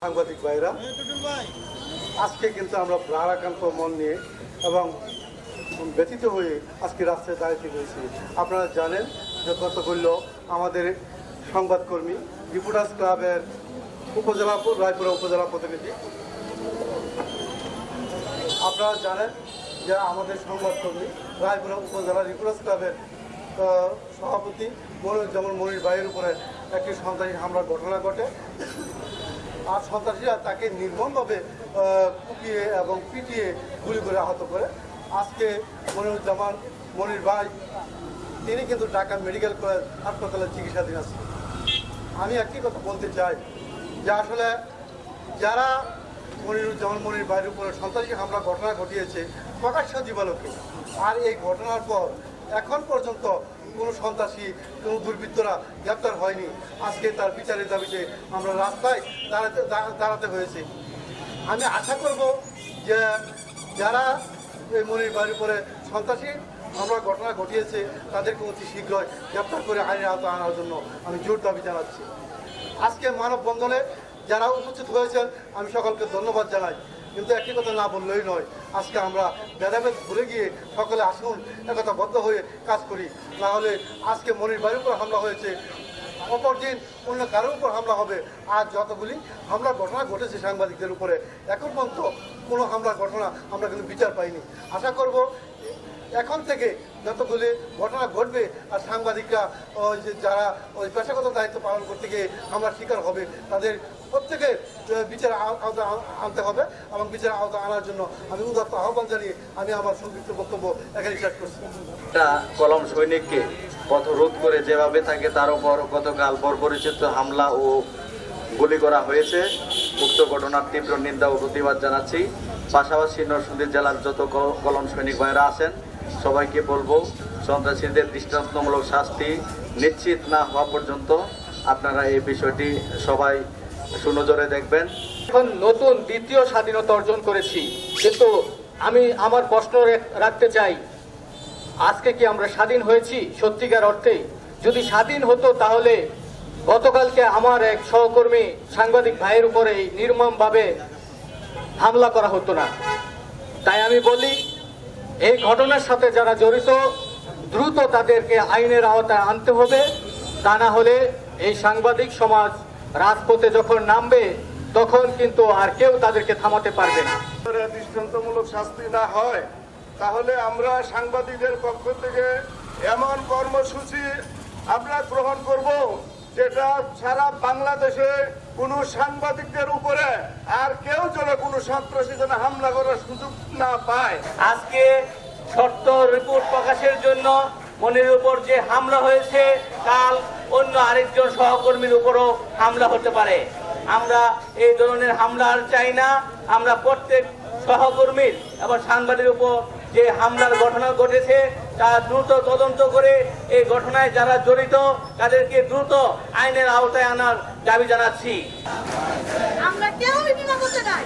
সাংবাদিক ভাইরা, আজকে কিন্তু আমরা ভারাক্রান্ত মন নিয়ে এবং ব্যথিত হয়ে আজকে রাস্তায় দাঁড়িয়ে রয়েছি। আপনারা জানেন যে গতকাল আমাদের সংবাদকর্মী রিপোর্টার্স ক্লাবের রায়পুরা উপজেলা প্রতিনিধি, আপনারা জানেন যে আমাদের সংবাদকর্মী রায়পুরা উপজেলা রিপোর্টার্স ক্লাবের সভাপতি যেমন মনির ভাইয়ের উপরে একটি সন্ত্রাসী হামলার ঘটনা ঘটে। আর সন্ত্রাসীরা তাকে নির্মমভাবে কুপিয়ে এবং পিটিয়ে গুলি করে আহত করে। আজকে মনির ভাই তিনি কিন্তু ঢাকা মেডিকেল কলেজ হাসপাতালে চিকিৎসাধীন আছে। আমি একটি কথা বলতে চাই যে আসলে যারা মনির ভাইয়ের উপরে সন্ত্রাসী হামলা ঘটনা ঘটিয়েছে প্রকাশ্য দিবালোকে, আর এই ঘটনার পর এখন পর্যন্ত কোনো সন্ত্রাসী কোনো দুর্বৃত্তরা গ্রেপ্তার হয়নি। আজকে তার বিচারের দাবিতে আমরা রাস্তায় দাঁড়াতে হয়েছে। আমি আশা করব যে যারা এই মনির ভাইয়ের উপরে সন্ত্রাসী হামলা ঘটনা ঘটিয়েছে তাদেরকে অতি শীঘ্রই গ্রেপ্তার করে আইনের আওতায় আনার জন্য আমি জোর দাবি জানাচ্ছি। আজকে মানববন্ধনে যারা উপস্থিত হয়েছেন আমি সকলকে ধন্যবাদ জানাই, কিন্তু একটি কথা না বললেই নয়। আজকে আমরা ভেদাভেদ ভুলে গিয়ে সকলে আসুন একতাবদ্ধ হয়ে কাজ করি, না হলে আজকে মনির ভাইয়ের উপর হামলা হয়েছে, অপরদিন অন্য কারোর উপর হামলা হবে। আর যতগুলি হামলার ঘটনা ঘটেছে সাংবাদিকদের উপরে এখন পর্যন্ত কোনো হামলার ঘটনা আমরা কিন্তু বিচার পাইনি। আশা করব এখন থেকে যতগুলি ঘটনা ঘটবে আর সাংবাদিকরা যারা পেশাগত দায়িত্ব পালন করতে গিয়ে হামলার শিকার হবে তাদের প্রত্যেকের বিচার আওতা আনতে হবে এবং বিচার আওতা আনার জন্য আমি উদাত্ত আহ্বান জানিয়ে আমি আমার সংক্ষিপ্ত বক্তব্য এখানে শেষ করছি। কলম সৈনিককে পথরোধ করে যেভাবে থাকে তার উপর গতকাল বর্বরচিত হামলা ও গুলি করা হয়েছে, উক্ত ঘটনার তীব্র নিন্দা ও প্রতিবাদ জানাচ্ছি। পাশাপাশি নরসিংদী জেলার যত কলম সৈনিক ভাইরা আছেন সবাইকে বলবো সন্ত্রাসীদের দৃষ্টান্তমূলক শাস্তি নিশ্চিত না হওয়া পর্যন্ত আপনারা এই বিষয়টি সবাই সুনজরে দেখবেন। এখন নতুন দ্বিতীয় স্বাধীনতা অর্জন করেছি, কিন্তু আমি আমার প্রশ্ন রাখতে চাই, আজকে কি আমরা স্বাধীন হয়েছি সত্যিকার অর্থে? যদি স্বাধীন হতো তাহলে গতকালকে আমার এক সহকর্মী সাংবাদিক ভাইয়ের উপরে নির্মমভাবে হামলা করা হতো না। তাই আমি বলি এই ঘটনার সাথে যারা জড়িত দ্রুত তাদেরকে আইনের আওতায় আনতে হবে, তা না হলে এই সাংবাদিক সমাজ রাজপথে যখন নামবে তখন কিন্তু আর কেউ তাদেরকে থামাতে পারবে না। দৃষ্টান্তমূলক শাস্তি না হয় তাহলে আমরা সাংবাদিকদের পক্ষ থেকে এমন কর্মসূচি আমরা গ্রহণ করব যেটা সারা বাংলাদেশে কোনো সাংবাদিকদের উপরে আর কেউ যেন কোনো সন্ত্রাসী যেন হামলা করার সুযোগ না পায়। আজকে শর্ত রিপোর্ট প্রকাশের জন্য মনির উপর যে হামলা হয়েছে, কাল অন্য আরেকজন সহকর্মীর উপরও হামলা হতে পারে। আমরা এই ধরনের হামলা আর চাই না। আমরা প্রত্যেক সহকর্মীর এবং সাংবাদিকের উপর যে হামলার ঘটনা ঘটেছে তা দ্রুত তদন্ত করে এই ঘটনায় যারা জড়িত তাদেরকে দ্রুত আইনের আওতায় আনার দাবি জানাচ্ছি। আমরা কেউই বিনা করতে নাই।